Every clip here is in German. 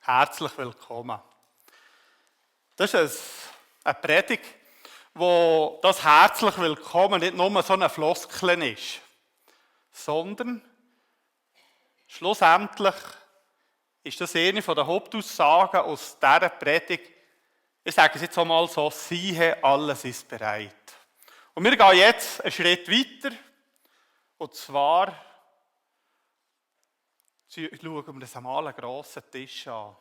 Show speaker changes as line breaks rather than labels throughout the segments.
Herzlich willkommen. Das ist eine Predigt, wo das herzlich willkommen nicht nur so eine Floskel ist, sondern schlussendlich ist das eine der Hauptaussagen aus dieser Predigt. Ich sage es jetzt einmal so: Siehe, alles ist bereit. Und wir gehen jetzt einen Schritt weiter, und zwar schauen wir uns einmal einen grossen Tisch an.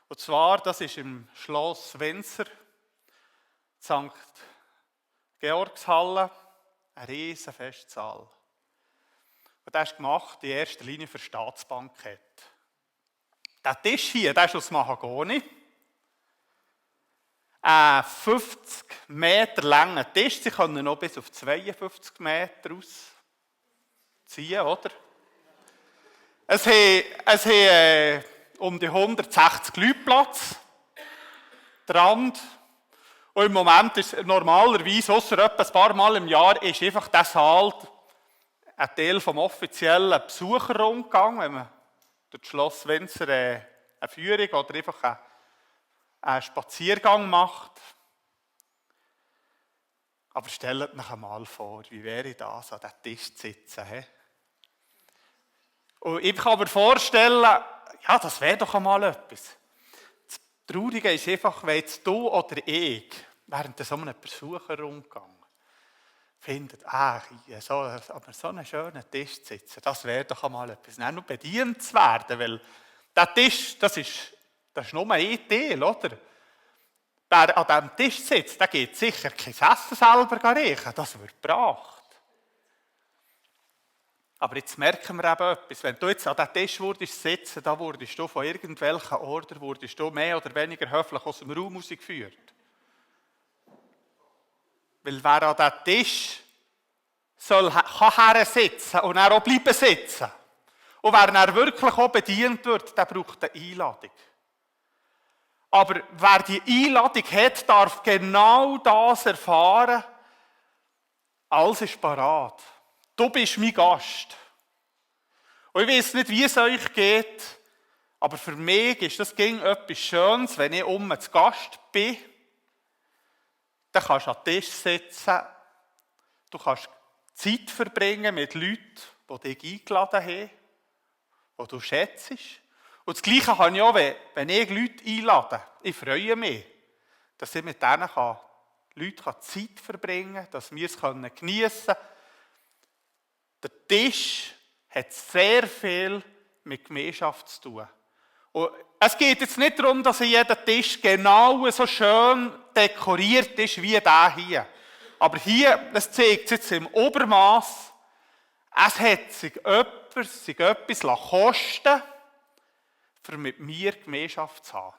Und zwar, das ist im Schloss Windsor, St. Georgshalle, ein riesen Festsaal. Und der ist gemacht in erster Linie für Staatsbankett. Der Tisch hier, der ist aus Mahagoni. Ein 50 Meter langer Tisch, sie können noch bis auf 52 Meter ausziehen, oder? Es haben um die 160 Leute Platz. Der Rand. Und im Moment ist normalerweise, ausser etwa ein paar Mal im Jahr, ist einfach der Saal ein Teil vom offiziellen Besucherrundgang, wenn man durch das Schloss Windsor eine Führung oder einfach einen Spaziergang macht. Aber stellt euch einmal vor, wie wäre das, an diesem Tisch zu sitzen. He? Und ich kann mir vorstellen, ja, das wäre doch einmal etwas. Das Traurige ist einfach, wenn jetzt du oder ich während so einem Besucherrundgang findet, so einen schönen Tisch zu sitzen, das wäre doch einmal etwas. Nicht nur bedient zu werden, weil der Tisch, das ist nur ein Teil, oder? Wer an diesem Tisch sitzt, der geht sicher kein Essen selber riechen, das wird gebracht. Aber jetzt merken wir eben etwas. Wenn du jetzt an diesem Tisch würdest sitzen, da wurdest du von irgendwelchen Orten mehr oder weniger höflich aus dem Raum rausgeführt. Weil wer an diesem Tisch kann sitzen und er auch bleiben sitzen. Und wer dann wirklich auch bedient wird, der braucht eine Einladung. Aber wer die Einladung hat, darf genau das erfahren. Alles ist parat. Du bist mein Gast. Und ich weiss nicht, wie es euch geht, aber für mich ist das etwas Schönes, wenn ich zu Gast bin. Dann kannst du an den Tisch sitzen, du kannst Zeit verbringen mit Leuten, die dich eingeladen haben, die du schätzt. Und das Gleiche kann ich auch, wenn ich Leute einlade. Ich freue mich, dass ich mit denen Leute Zeit verbringen kann, dass wir es geniessen können. Der Tisch hat sehr viel mit Gemeinschaft zu tun. Und es geht jetzt nicht darum, dass jeder Tisch genau so schön dekoriert ist wie der hier. Aber hier, es zeigt es jetzt im Obermaß, es hat sich etwas kosten, um mit mir Gemeinschaft zu haben.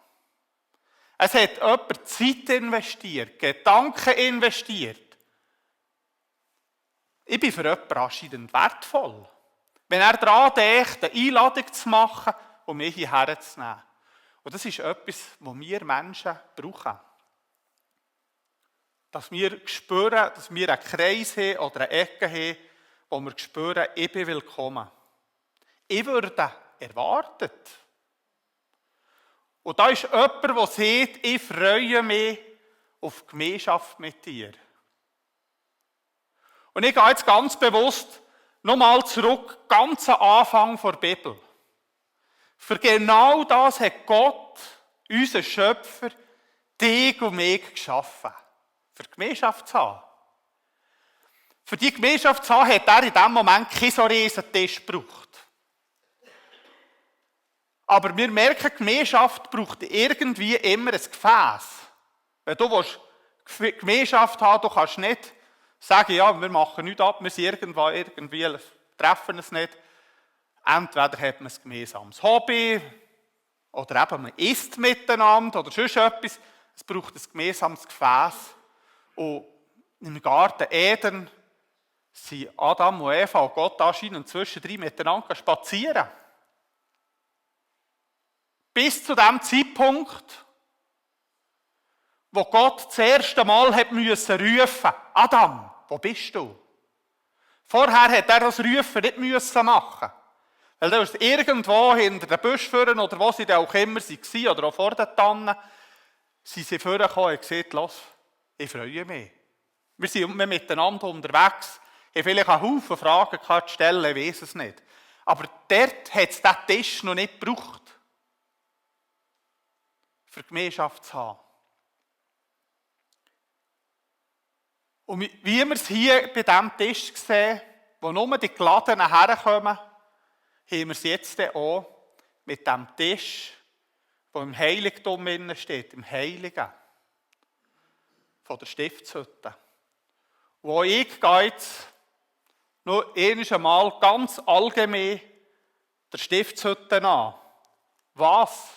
Es hat jemand Zeit investiert, Gedanken investiert. Ich bin für jemanden anscheinend wertvoll. Wenn er daran denkt, eine Einladung zu machen und mich hierher zu nehmen. Und das ist etwas, was wir Menschen brauchen. Dass wir spüren, dass wir einen Kreis haben oder eine Ecke haben, wo wir spüren, ich bin willkommen. Ich würde erwartet. Und da ist jemand, der sagt, ich freue mich auf Gemeinschaft mit dir. Und ich gehe jetzt ganz bewusst nochmal zurück, ganz am Anfang der Bibel. Für genau das hat Gott, unser Schöpfer, dich und mich geschaffen. Für Gemeinschaft zu haben. Für die Gemeinschaft zu haben, hat er in diesem Moment keinen so riesen Tisch gebraucht. Aber wir merken, Gemeinschaft braucht irgendwie immer ein Gefäß. Wenn du Gemeinschaft haben willst, du kannst nicht sagen, ja, wir machen nichts ab, wir sind irgendwie treffen es nicht. Entweder hat man ein gemeinsames Hobby, oder eben man isst miteinander, oder sonst etwas. Es braucht ein gemeinsames Gefäß. Und im Garten Eden sind Adam und Eva und Gott anscheinend zwischendrin miteinander spazieren. Bis zu dem Zeitpunkt, wo Gott das erste Mal rufen musste, Adam, wo bist du? Vorher hätte er das Rufen nicht machen müssen. Weil da ist irgendwo hinter den Büsch führen oder wo sie dann auch immer waren, oder auch vor den Tannen, sind sie vorgekommen und gesagt, los, ich freue mich. Wir sind miteinander unterwegs. Ich habe vielleicht einen Haufen Fragen zu stellen, ich weiß es nicht. Aber dort hat es diesen Tisch noch nicht gebraucht, für Gemeinschaft zu haben. Und wie wir es hier bei diesem Tisch sehen, wo nur die Geladenen herkommen, haben wir es jetzt auch mit dem Tisch, der im Heiligtum steht, im Heiligen von der Stiftshütte. Wo ich gehe jetzt noch einmal ganz allgemein der Stiftshütte an. Was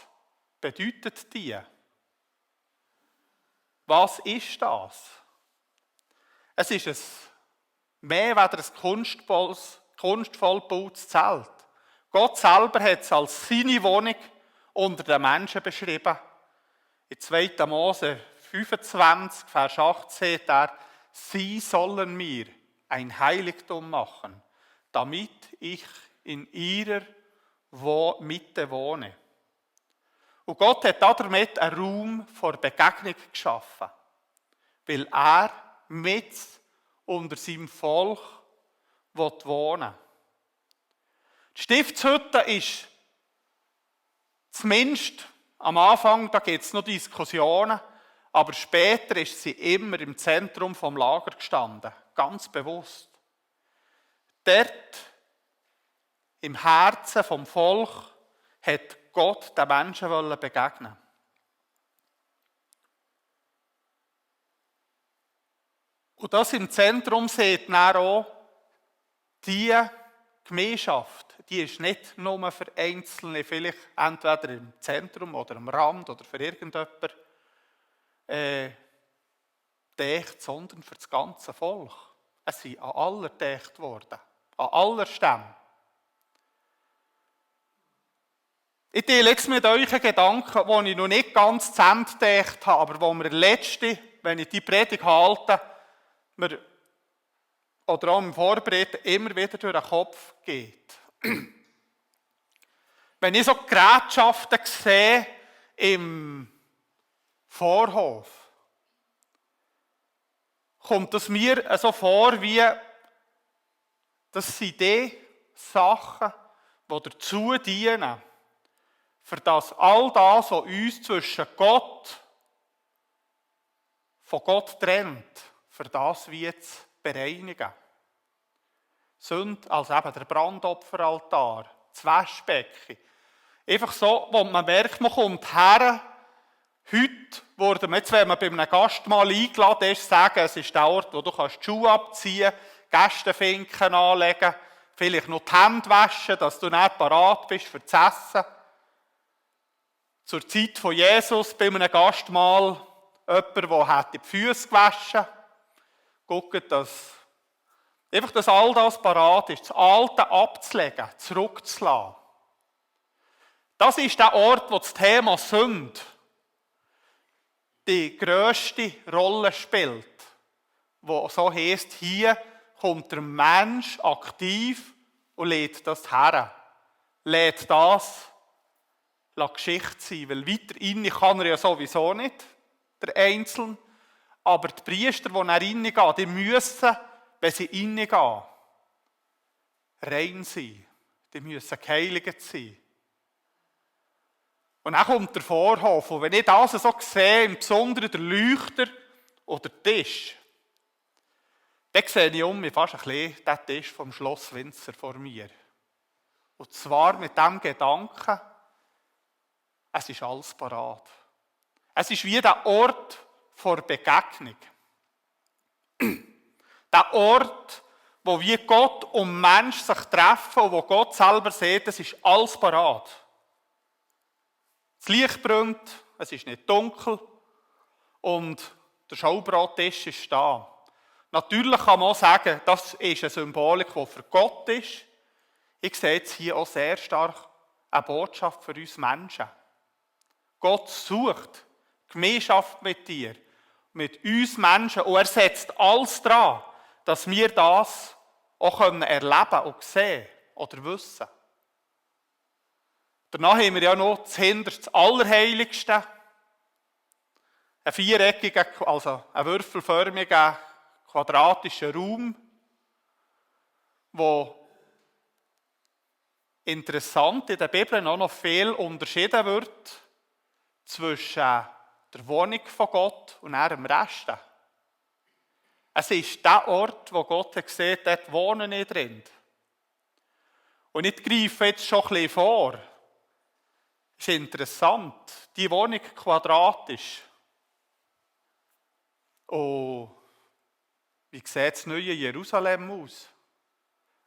bedeutet die? Was ist das? Es ist mehr als ein kunstvoll gebautes Zelt. Gott selber hat es als seine Wohnung unter den Menschen beschrieben. In 2. Mose 25, Vers 8 sagt er, sie sollen mir ein Heiligtum machen, damit ich in ihrer Mitte wohne. Und Gott hat damit einen Raum vor Begegnung geschaffen, weil er mit unter seinem Volk wohnen will. Die Stiftshütte ist zumindest am Anfang, da gibt es noch Diskussionen, aber später ist sie immer im Zentrum vom Lager gestanden, ganz bewusst. Dort, im Herzen vom Volk, hat Gott den Menschen begegnen. Und das im Zentrum sieht man auch, die Gemeinschaft, die ist nicht nur für Einzelne, vielleicht entweder im Zentrum oder am Rand oder für irgendjemanden gedacht, sondern für das ganze Volk. Es sind an aller gedacht worden, an aller Stämmen. Ich teile jetzt mit euch einen Gedanken, den ich noch nicht ganz zu Ende gedacht habe, aber wo mir letzte, wenn ich die Predigt halte, mir oder auch im Vorbereiten immer wieder durch den Kopf geht. Wenn ich so Gerätschaften sehe im Vorhof, kommt es mir so vor, wie das sind die Sachen, die dazu dienen, für das all das, was uns zwischen Gott von Gott trennt, für das wie zu bereinigen. Sünde als eben der Brandopferaltar, das Waschbecken. Einfach so, wo man merkt, man kommt her. Heute wurde man, jetzt, wenn man bei einem Gastmahl eingeladen ist, sagen, es ist der Ort, wo du die Schuhe abziehen kannst, Gästenfinken anlegen, vielleicht noch die Hände waschen, dass du nicht parat bist für das Essen. Zur Zeit von Jesus bei einem Gastmahl jemand, der die Füße gewaschen hat. Schaut, dass all das parat ist, das Alte abzulegen, zurückzulassen. Das ist der Ort, wo das Thema Sünde die grösste Rolle spielt. Wo so heisst, hier kommt der Mensch aktiv und lädt das her. Lädt das Geschichte sein, weil weiter rein kann er ja sowieso nicht, der Einzelne. Aber die Priester, die nach reingehen, die müssen, wenn sie reingehen, rein sein. Die müssen geheiligt sein. Und dann kommt der Vorhof. Und wenn ich das so sehe, im Besonderen der Leuchter oder der Tisch, dann sehe ich mich fast ein bisschen den Tisch vom Schloss Windsor vor mir. Und zwar mit dem Gedanken, es ist alles parat. Es ist wie der Ort vor Begegnung. Der Ort, wo wie Gott und Mensch sich treffen und wo Gott selber sieht, es ist alles parat. Das Licht brennt, es ist nicht dunkel und der Schaubrottisch ist da. Natürlich kann man auch sagen, das ist eine Symbolik, die für Gott ist. Ich sehe jetzt hier auch sehr stark eine Botschaft für uns Menschen. Gott sucht Gemeinschaft mit dir, mit uns Menschen und er setzt alles daran, dass wir das auch erleben und sehen oder wissen. Danach haben wir ja noch das hinterste Allerheiligste. Ein viereckiger, also ein würfelförmiger, quadratischer Raum, wo interessant in der Bibel auch noch viel unterschieden wird zwischen der Wohnung von Gott und dem Rest. Es ist der Ort, wo Gott hat gesehen, dort wohne ich drin. Und ich greife jetzt schon ein bisschen vor. Das ist interessant. Die Wohnung quadratisch. Und wie sieht das neue Jerusalem aus?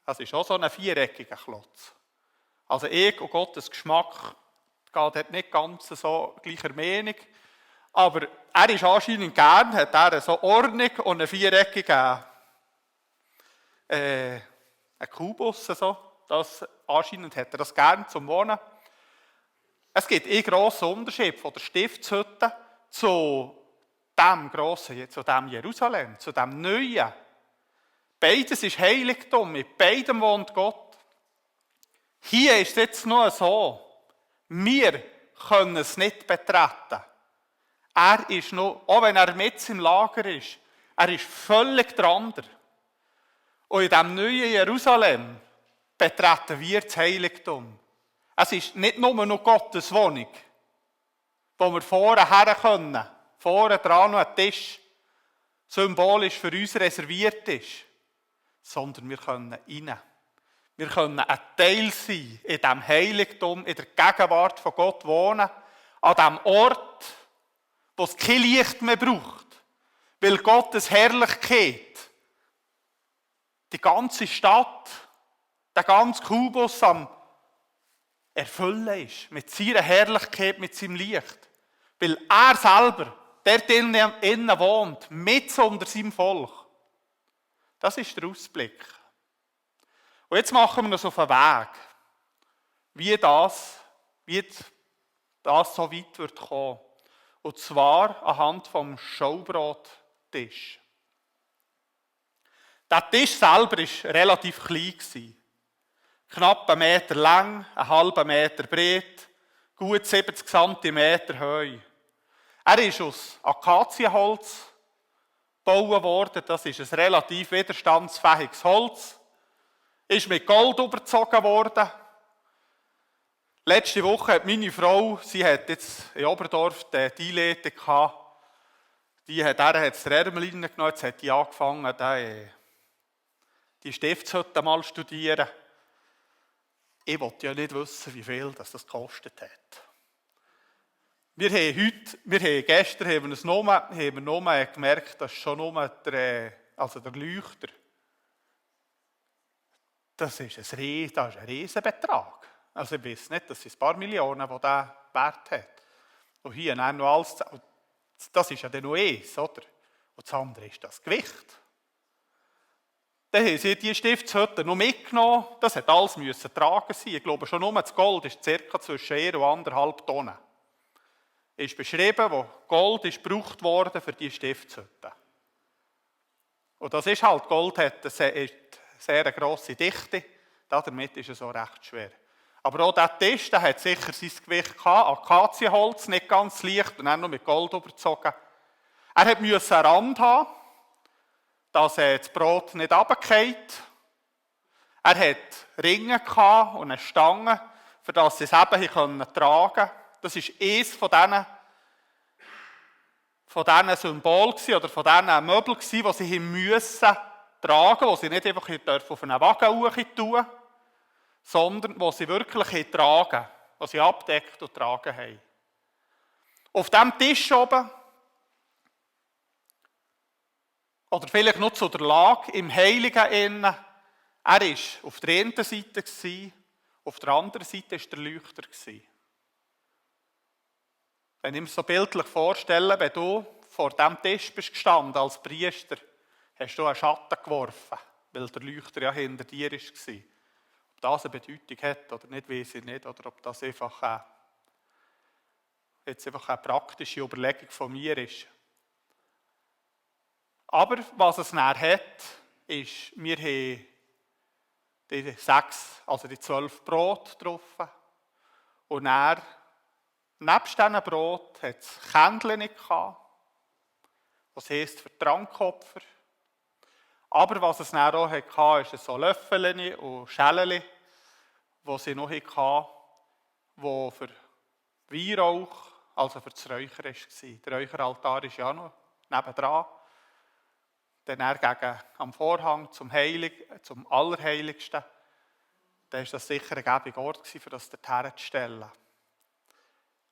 Das ist auch so ein viereckiger Klotz. Also ich und Gottes Geschmack geht dort nicht ganz so gleicher Meinung. Aber er ist anscheinend gern, hat er so Ordnung und einen viereckigen einen Kubus. So. Das, anscheinend hat er das gern zum Wohnen. Es gibt einen grossen Unterschied von der Stiftshütte zu dem grossen, zu dem Jerusalem, zu dem Neuen. Beides ist Heiligtum, mit beidem wohnt Gott. Hier ist es jetzt nur so, wir können es nicht betreten. Er ist noch, auch wenn er mit im Lager ist, er ist völlig der andere. Und in diesem neuen Jerusalem betreten wir das Heiligtum. Es ist nicht nur noch Gottes Wohnung, wo wir vorne her können, vorne dran noch ein Tisch, symbolisch für uns reserviert ist, sondern wir können rein. Wir können ein Teil sein in diesem Heiligtum, in der Gegenwart von Gott wohnen, an dem Ort, wo es kein Licht mehr braucht, weil Gottes Herrlichkeit die ganze Stadt, der ganze Kubus am Erfüllen ist, mit seiner Herrlichkeit, mit seinem Licht. Weil er selber, der innen wohnt, mit unter seinem Volk. Das ist der Ausblick. Und jetzt machen wir uns auf den Weg, wie das so weit wird kommen. Und zwar anhand vom Schaubrottisch. Der Tisch selber war relativ klein. Knapp 1 Meter lang, 1,5 Meter breit, gut 70 cm hoch. Er ist aus Akazienholz gebaut worden. Das ist ein relativ widerstandsfähiges Holz. Ist mit Gold überzogen worden. Letzte Woche hat meine Frau, sie hat jetzt in Oberdorf die Einleitung gehabt, der hat das Ärmel reingenommen, jetzt hat die angefangen, die Stiftshütte mal zu studieren. Ich wollte ja nicht wissen, wie viel das gekostet hat. Gestern haben wir nur gemerkt, dass schon nur der Leuchter, das ist ein Riesenbetrag. Also ich weiß nicht, das sind ein paar Millionen, die der Wert hat. Und hier noch alles, das ist ja dann noch eins, oder? Und das andere ist das Gewicht. Dann haben sie die Stiftshütte noch mitgenommen, das hat alles müssen tragen sein. Ich glaube, schon nur das Gold ist ca. zwischen 1 und 1,5 Tonnen. Ist beschrieben, wo Gold ist gebraucht worden für die Stiftshütte. Und das ist halt, Gold hat eine sehr grosse Dichte, damit ist es auch recht schwer. Aber auch dieser Tisch, der hat sicher sein Gewicht gehabt, Akazienholz, nicht ganz leicht und dann noch mit Gold überzogen. Er musste einen Rand haben, dass das Brot nicht runterfällt. Er hatte Ringe und eine Stange, für das sie es eben tragen konnten. Das war eines von diesen Symbolen oder von diesen Möbeln, die sie tragen mussten, die sie nicht einfach auf einen Wagen tun durften, sondern die sie wirklich tragen, die sie abdeckt und tragen haben. Auf diesem Tisch oben, oder vielleicht noch zu der Lage im Heiligen innen, er war auf der einen Seite, auf der anderen Seite war der Leuchter. Wenn ich mir so bildlich vorstelle, wenn du vor diesem Tisch bist gestanden als Priester, hast du einen Schatten geworfen, weil der Leuchter ja hinter dir war. Ob das eine Bedeutung hat oder nicht, weiss ich nicht. Oder ob das einfach eine praktische Überlegung von mir ist. Aber was es nachher hat, ist, wir haben die 12 Brote drauf Und dann, nebst diesen Brot, hat es Kännchen gehabt, was heisst für Trankopfer. Aber was es dann auch hatte, ist so Löffel und Schälchen, die sie noch hatten, die für Weihrauch, also für das Räuchern war. Der Räucheraltar ist ja noch nebendran. Dann gegen am Vorhang zum Allerheiligsten. Dann war das sicher ein gäbiger Ort, für das dorthin zu stellen.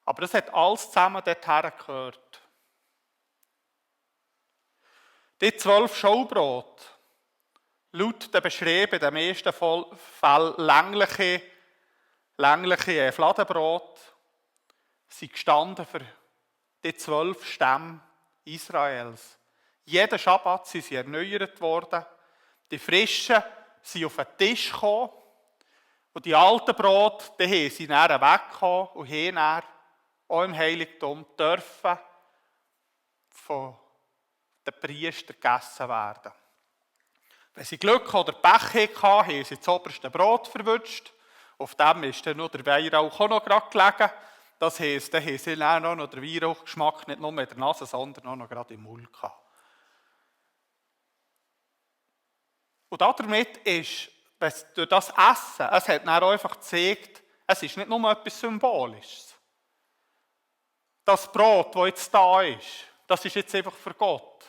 Aber das hat alles zusammen dorthin gehört. Die 12 Schaubrote, laut den Beschrieben, in den meisten Fällen längliche Fladenbrot, sind gestanden für die 12 Stämme Israels. Jeden Schabbat sind sie erneuert worden. Die frischen sind auf den Tisch gekommen. Und die alten Brote, die haben sie dann weggekommen und haben dann auch im Heiligtum dürfen von den Priestern gegessen werden. Wenn sie Glück oder Pech hatten, haben sie das oberste Brot verwünscht. Auf dem ist dann noch der Weihrauch auch noch gerade gelegen. Das heisst, dann haben sie dann auch noch den Weihrauchgeschmack nicht nur in der Nase, sondern auch noch gerade im Mund gehabt. Und damit ist, durch das Essen, es hat dann auch einfach gezeigt, es ist nicht nur etwas Symbolisches. Das Brot, das jetzt da ist, das ist jetzt einfach für Gott.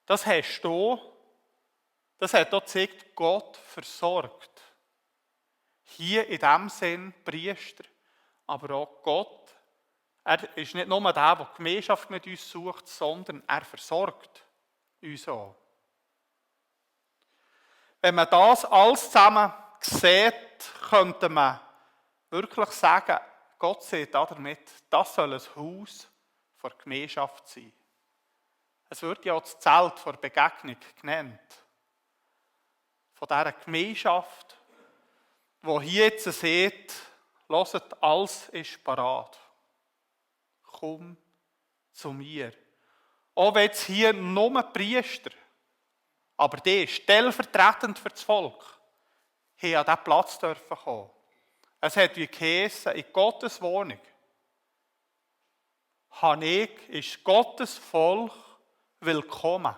Das hast du, das hat auch gezeigt, Gott versorgt. Hier in diesem Sinn Priester, aber auch Gott. Er ist nicht nur der, der Gemeinschaft mit uns sucht, sondern er versorgt uns auch. Wenn man das alles zusammen sieht, könnte man wirklich sagen, Gott sieht damit, das soll ein Haus der Gemeinschaft sein. Es wird ja auch das Zelt der Begegnung genannt. Von dieser Gemeinschaft, die hier jetzt sieht, hört, alles ist parat. Komm zu mir. Auch wenn jetzt hier nur Priester, aber die stellvertretend für das Volk, haben an diesen Platz dürfen kommen. Es hat wie geheißen, in Gottes Wohnung ist Gottes Volk willkommen.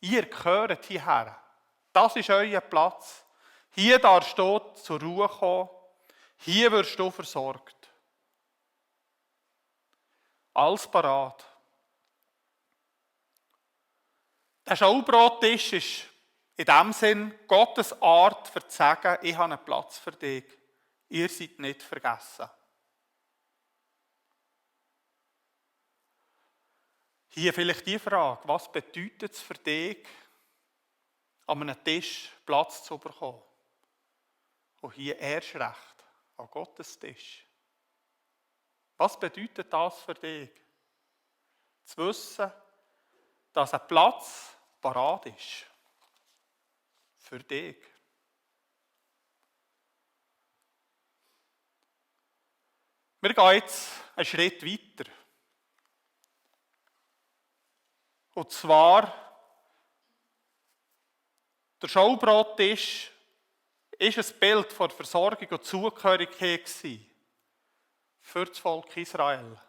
Ihr gehört hierher. Das ist euer Platz. Hier darfst du zur Ruhe kommen. Hier wirst du versorgt. Alles parat. Der Schaubrottisch ist in dem Sinn Gottes Art, für zu sagen, ich habe einen Platz für dich. Ihr seid nicht vergessen. Hier vielleicht die Frage, was bedeutet es für dich, an einem Tisch Platz zu bekommen? Und hier erst recht, an Gottes Tisch. Was bedeutet das für dich? Zu wissen, dass ein Platz parat ist. Für dich. Wir gehen jetzt einen Schritt weiter. Und zwar, der Schaubrottisch war ein Bild von Versorgung und Zugehörigkeit für das Volk Israel.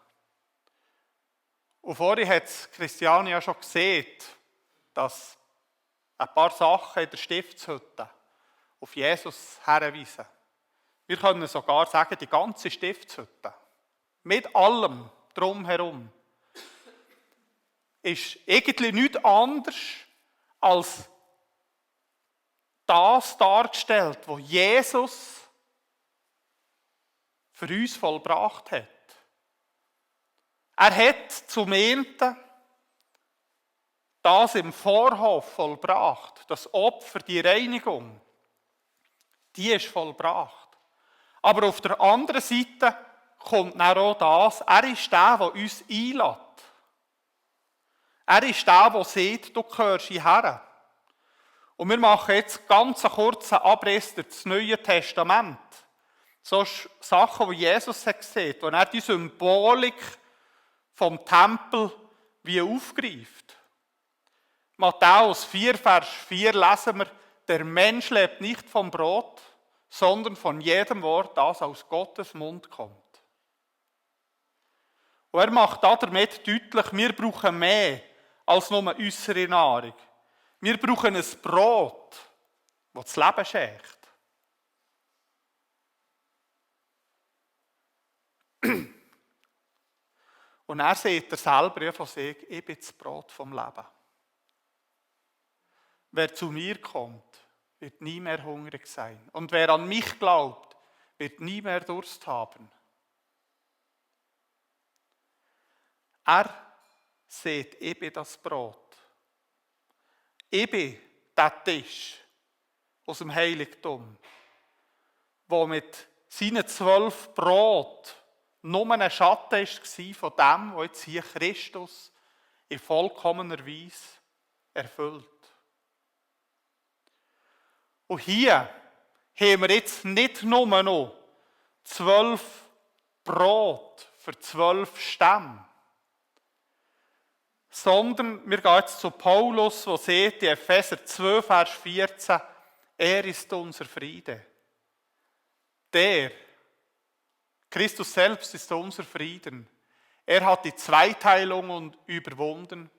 Und vorhin hat Christiane ja schon gesehen, dass ein paar Sachen in der Stiftshütte auf Jesus hinweisen. Wir können sogar sagen, die ganze Stiftshütte, mit allem drumherum, ist irgendwie nichts anderes als das dargestellt, was Jesus für uns vollbracht hat. Er hat zum einen das im Vorhof vollbracht, das Opfer, die Reinigung, die ist vollbracht. Aber auf der anderen Seite kommt dann auch das, er ist der, der uns einlädt. Er ist der, der sagt, du gehörst hierher. Und wir machen jetzt ganz einen kurzen Abriss durch das Neue Testament. So Sachen, die Jesus hat gesehen, wo er die Symbolik vom Tempel wie aufgreift. Matthäus 4, Vers 4 lesen wir, der Mensch lebt nicht vom Brot, sondern von jedem Wort, das aus Gottes Mund kommt. Und er macht damit deutlich, wir brauchen mehr als nur äußere Nahrung. Wir brauchen ein Brot, das das Leben schenkt. Und er sagt selber von sich, ich bin das Brot vom Leben. Wer zu mir kommt, wird nie mehr hungrig sein. Und wer an mich glaubt, wird nie mehr Durst haben. Er sagt, ich bin das Brot. Ich bin der Tisch aus dem Heiligtum, wo mit seinen 12 Brot nur ein Schatten war von dem, was jetzt hier Christus in vollkommener Weise erfüllt. Und hier haben wir jetzt nicht nur noch 12 Brot für 12 Stämme, sondern wir gehen jetzt zu Paulus, der sagt in Epheser 2, Vers 14, er ist unser Friede. Christus selbst ist unser Frieden. Er hat die Zweiteilung überwunden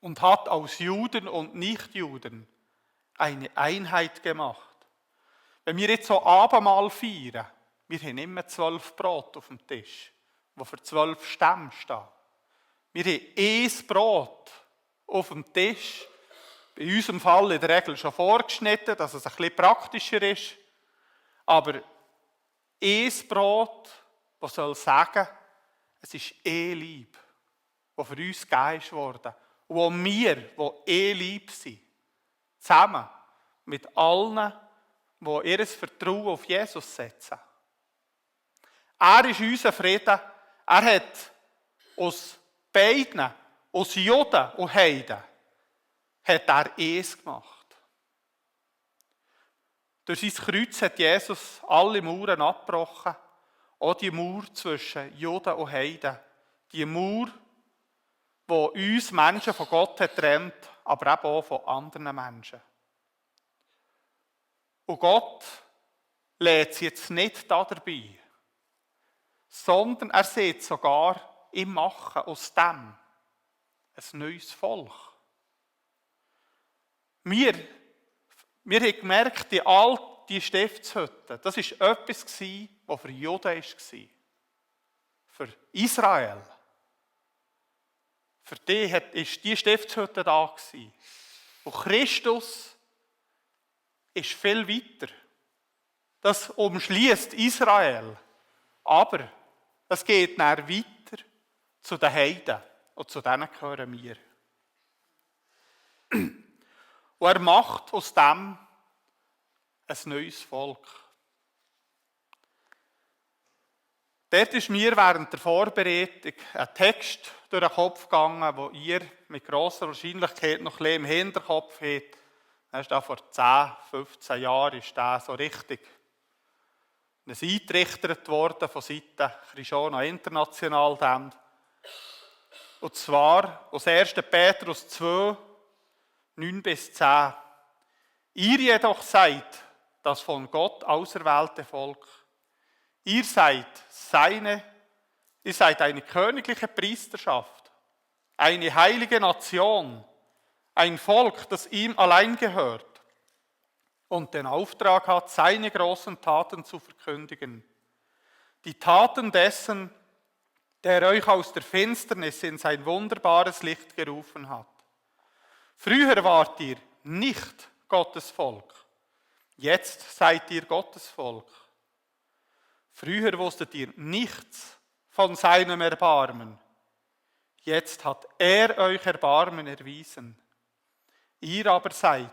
und hat aus Juden und Nichtjuden eine Einheit gemacht. Wenn wir jetzt so Abendmahl feiern, wir haben immer 12 Brot auf dem Tisch, die für 12 Stämme stehen. Wir haben ein Brot auf dem Tisch, in unserem Fall in der Regel schon vorgeschnitten, dass es ein bisschen praktischer ist. Aber ein Brot, das soll sagen, es ist Lieb, das für uns gegeben wurde. Und wo wir, die Lieb sind, zusammen mit allen, die ihr Vertrauen auf Jesus setzen. Er ist unser Frieden. Er hat aus beiden, aus Juden und Heiden, hat er eins gemacht. Durch sein Kreuz hat Jesus alle Mauern abgebrochen, auch die Mauer zwischen Juden und Heiden. Die Mauer, die uns Menschen von Gott hat trennt, aber eben auch von anderen Menschen. Und Gott lädt sie jetzt nicht dabei, sondern er sieht sogar, ich mache aus dem ein neues Volk. Wir haben gemerkt, die alte Stiftshütte, das war etwas, das für Juden war. Für Israel. Für die war die Stiftshütte da. Und Christus ist viel weiter. Das umschließt Israel. Aber es geht dann weiter zu den Heiden. Und zu denen gehören wir. Und er macht aus dem ein neues Volk. Dort ist mir während der Vorbereitung ein Text durch den Kopf gegangen, den ihr mit grosser Wahrscheinlichkeit noch ein bisschen im Hinterkopf habt. Das ist vor 10, 15 Jahren ist der so richtig eingerichtet worden von Seiten Krishona International. Und zwar aus 1. Petrus 2, 9 bis 10. Ihr jedoch seid das von Gott auserwählte Volk. Ihr seid eine königliche Priesterschaft, eine heilige Nation, ein Volk, das ihm allein gehört und den Auftrag hat, seine großen Taten zu verkündigen. Die Taten dessen, der euch aus der Finsternis in sein wunderbares Licht gerufen hat. Früher wart ihr nicht Gottes Volk, jetzt seid ihr Gottes Volk. Früher wusstet ihr nichts von seinem Erbarmen, jetzt hat er euch Erbarmen erwiesen. Ihr aber seid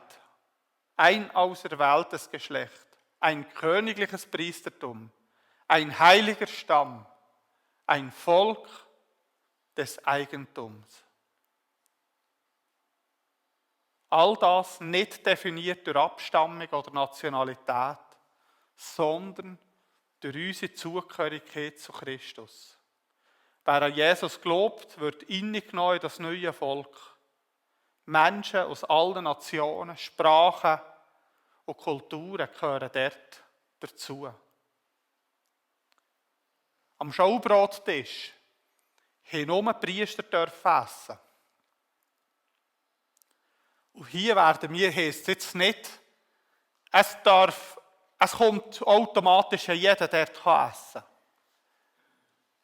ein auserwähltes Geschlecht, ein königliches Priestertum, ein heiliger Stamm, ein Volk des Eigentums. All das nicht definiert durch Abstammung oder Nationalität, sondern durch unsere Zugehörigkeit zu Christus. Wer an Jesus glaubt, wird hineingenommen in das neue Volk. Menschen aus allen Nationen, Sprachen und Kulturen gehören dort dazu. Am Schaubrottisch haben nur die Priester essen. Und hier werden wir, heisst es jetzt nicht, es kommt automatisch jeder, der essen kann.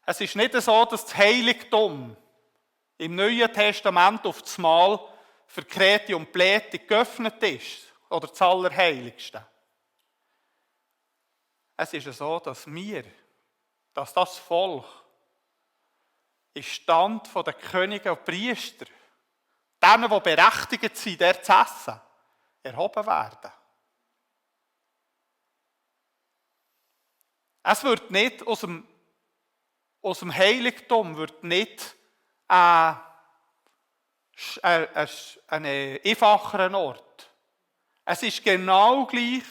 Es ist nicht so, dass das Heiligtum im Neuen Testament auf das Mal für Kreti und Pleti geöffnet ist, oder das Allerheiligste. Es ist so, dass das Volk im Stand der Könige und Priester, denen, die berechtigt sind, dort zu essen, erhoben werden. Es wird nicht aus dem Heiligtum wird nicht ein einfacherer Ort. Es ist genau gleich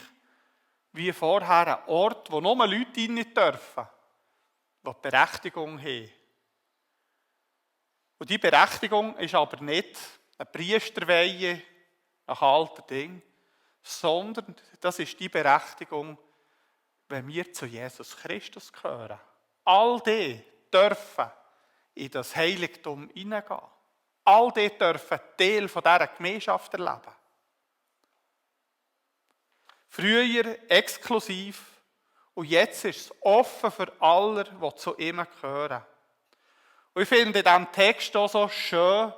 wie vorher ein Ort, wo nur Leute rein dürfen, die Berechtigung haben. Und diese Berechtigung ist aber nicht eine Priesterweihe nach alten Dingen, sondern das ist die Berechtigung, wenn wir zu Jesus Christus gehören. All die dürfen in das Heiligtum hineingehen. All die dürfen Teil von dieser Gemeinschaft erleben. Früher exklusiv und jetzt ist es offen für alle, die zu ihm gehören. Und ich finde in diesem Text auch so schön,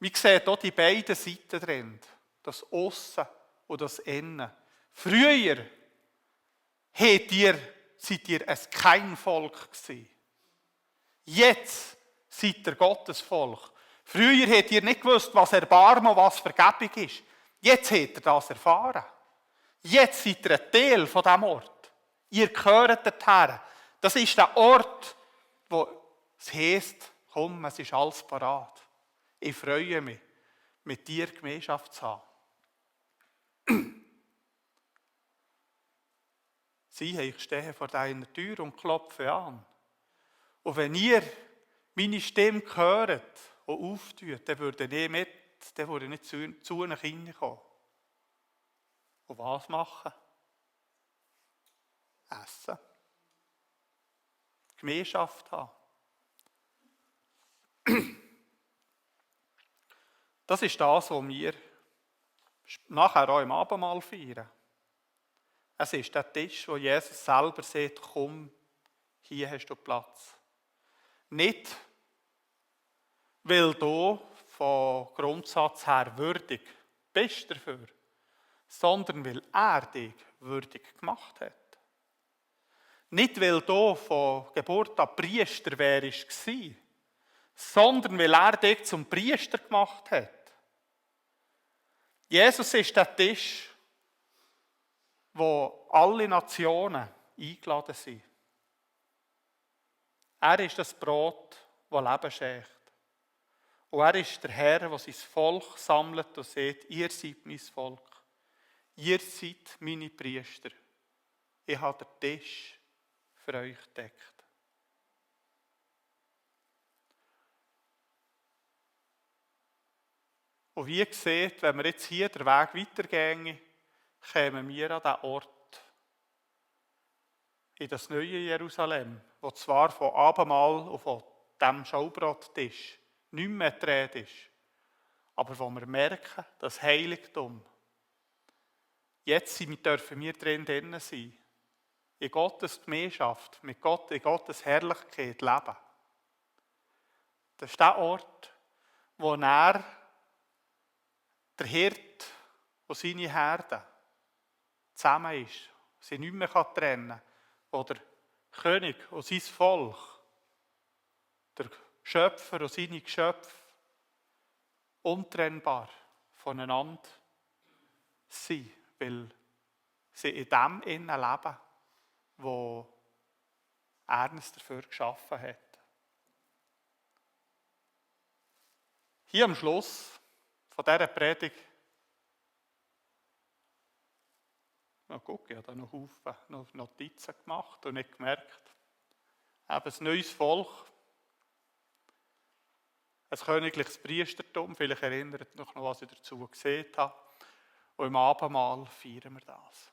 wir sehen hier die beiden Seiten drin. Das Aussen und das Innen. Früher seid ihr kein Volk gewesen. Jetzt seid ihr Gottes Volk. Früher habt ihr nicht gewusst, was Erbarmen und was Vergebung ist. Jetzt habt ihr das erfahren. Jetzt seid ihr ein Teil von diesem Ort. Ihr gehört dorthin. Das ist der Ort, wo es heisst, komm, es ist alles parat. Ich freue mich, mit dir Gemeinschaft zu haben. Siehe, ich stehe vor deiner Tür und klopfe an. Und wenn ihr meine Stimme hört und auftut, dann würde ich nicht zu euch hineinkommen. Und was machen? Essen. Gemeinschaft haben. Das ist das, was wir nachher auch im Abendmahl feiern. Es ist der Tisch, wo Jesus selber sagt, komm, hier hast du Platz. Nicht, weil du von Grundsatz her würdig bist dafür, sondern weil er dich würdig gemacht hat. Nicht, weil du von Geburt an Priester wärst, sondern weil er dich zum Priester gemacht hat. Jesus ist der Tisch, wo alle Nationen eingeladen sind. Er ist das Brot, das Leben schenkt. Und er ist der Herr, der sein Volk sammelt und sagt, ihr seid mein Volk. Ihr seid meine Priester. Ich habe den Tisch für euch gedeckt. Und wie ihr seht, wenn wir jetzt hier den Weg weitergehen, kommen wir an diesen Ort, in das neue Jerusalem, wo zwar von Abendmahl und von diesem Schaubrottisch nicht mehr die Rede ist, aber wo wir merken, das Heiligtum, jetzt dürfen wir drin sein, in Gottes Gemeinschaft, mit Gott, in Gottes Herrlichkeit leben. Das ist der Ort, wo er, der Hirt und seine Herde zusammen ist, sie nicht mehr trennen kann, wo der König und sein Volk, der Schöpfer und seine Geschöpfe untrennbar voneinander sind, weil sie in dem innen leben, wo er uns dafür geschaffen hat. Hier am Schluss von dieser Predigt, ich habe da noch Haufen Notizen gemacht und nicht gemerkt, eben ein neues Volk, ein königliches Priestertum, vielleicht erinnert euch noch, was ich dazu gesehen habe, und im Abendmahl feiern wir das.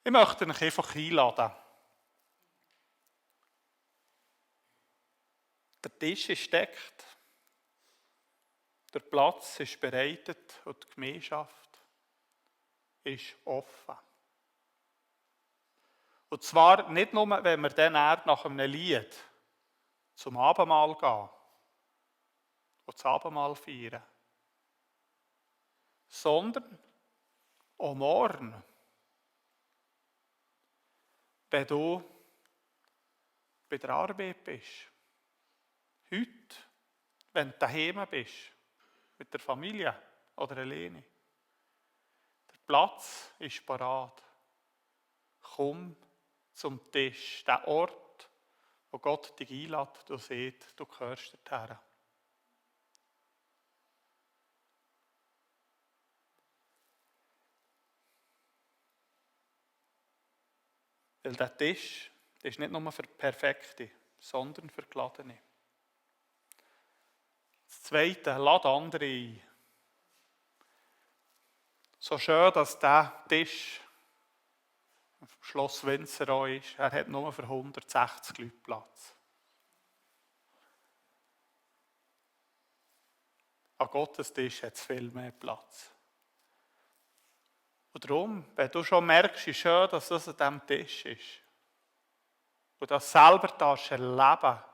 Ich möchte euch einfach einladen. Der Tisch ist gedeckt, der Platz ist bereitet und die Gemeinschaft ist offen. Und zwar nicht nur, wenn wir dann nach einem Lied zum Abendmahl gehen und das Abendmahl feiern, sondern auch morgen, wenn du bei der Arbeit bist, heute, wenn du daheim bist, mit der Familie oder alleine. Der Platz ist parat. Komm zum Tisch, der Ort, wo Gott dich einlädt, du siehst, du gehörst dorthin. Weil der Tisch ist nicht nur für Perfekte, sondern für Geladene. Das Zweite, lade andere ein. So schön, dass dieser Tisch im Schloss Winzerau ist, er hat nur für 160 Leute Platz. An Gottes Tisch hat es viel mehr Platz. Und darum, wenn du schon merkst, wie schön, dass das an diesem Tisch ist, und das selber erleben darfst,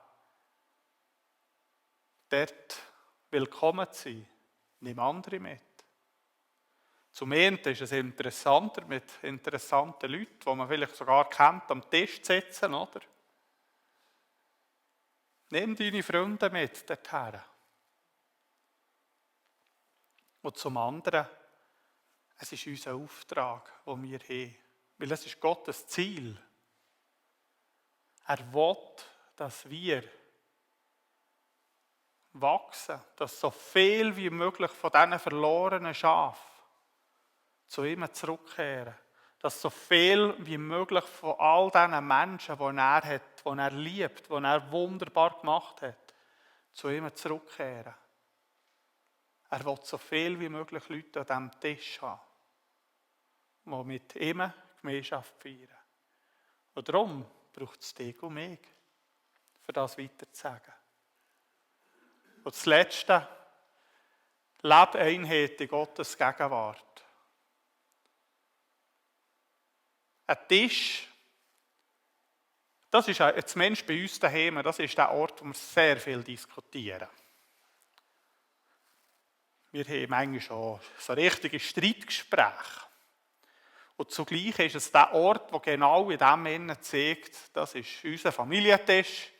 dort willkommen zu sein, nimm andere mit. Zum einen ist es interessanter, mit interessanten Leuten, die man vielleicht sogar kennt, am Tisch zu sitzen, oder? Nimm deine Freunde mit dorthin. Und zum anderen, es ist unser Auftrag, den wir haben. Weil es ist Gottes Ziel. Er will, dass wir wachsen, dass so viel wie möglich von diesen verlorenen Schafen zu ihm zurückkehren. Dass so viel wie möglich von all diesen Menschen, die er hat, die er liebt, die er wunderbar gemacht hat, zu ihm zurückkehren. Er will so viel wie möglich Leute an diesem Tisch haben, die mit ihm Gemeinschaft feiern. Und darum braucht es dich und mich, für das weiterzusagen. Und das Letzte, lebe Einheit in Gottes Gegenwart. Ein Tisch, das ist jetzt Mensch bei uns daheim, das ist der Ort, wo wir sehr viel diskutieren. Wir haben manchmal schon so richtige Streitgespräche. Und zugleich ist es der Ort, der genau in dem Innen zeigt, das ist unser Familientisch.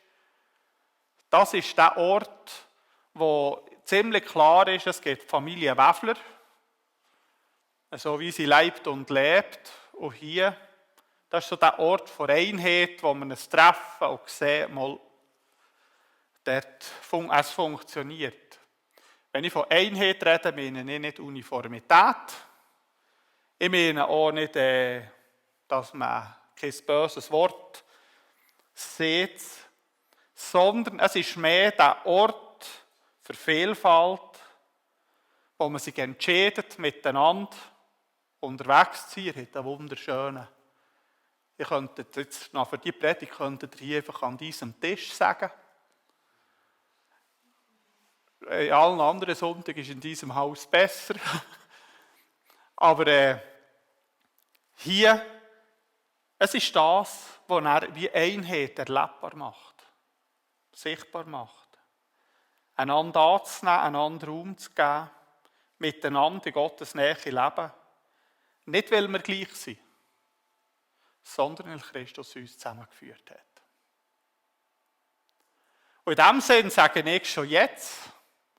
Das ist der Ort, wo ziemlich klar ist, es gibt Familie Wäffler, so wie sie lebt und lebt. Und hier, das ist so der Ort von Einheit, wo man es treffen und sehen, mal, dort es funktioniert. Wenn ich von Einheit rede, meine ich nicht Uniformität. Ich meine auch nicht, dass man kein böses Wort sieht, sondern es ist mehr der Ort für Vielfalt, wo man sich entscheidet, miteinander unterwegs zu sein. Ihr habt einen wunderschönen. Ihr könntet jetzt noch für die Predigt hier einfach an diesem Tisch sagen. In allen anderen Sonntagen ist in diesem Haus besser. Aber hier, es ist das, was er wie Einheit erlebbar macht, sichtbar macht. Einander anzunehmen, einander Raum zu geben, miteinander in Gottes Nähe leben. Nicht, weil wir gleich sind, sondern weil Christus uns zusammengeführt hat. Und in diesem Sinn sage ich schon jetzt,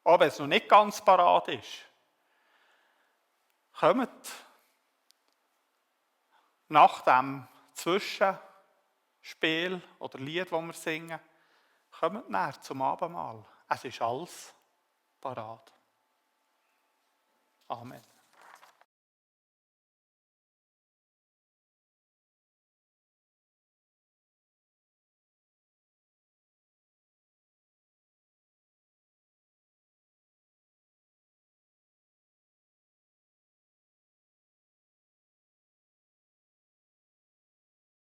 auch wenn es noch nicht ganz parat ist, kommt nach dem Zwischenspiel oder Lied, das wir singen, kommt näher zum Abendmahl. Es ist alles parat. Amen.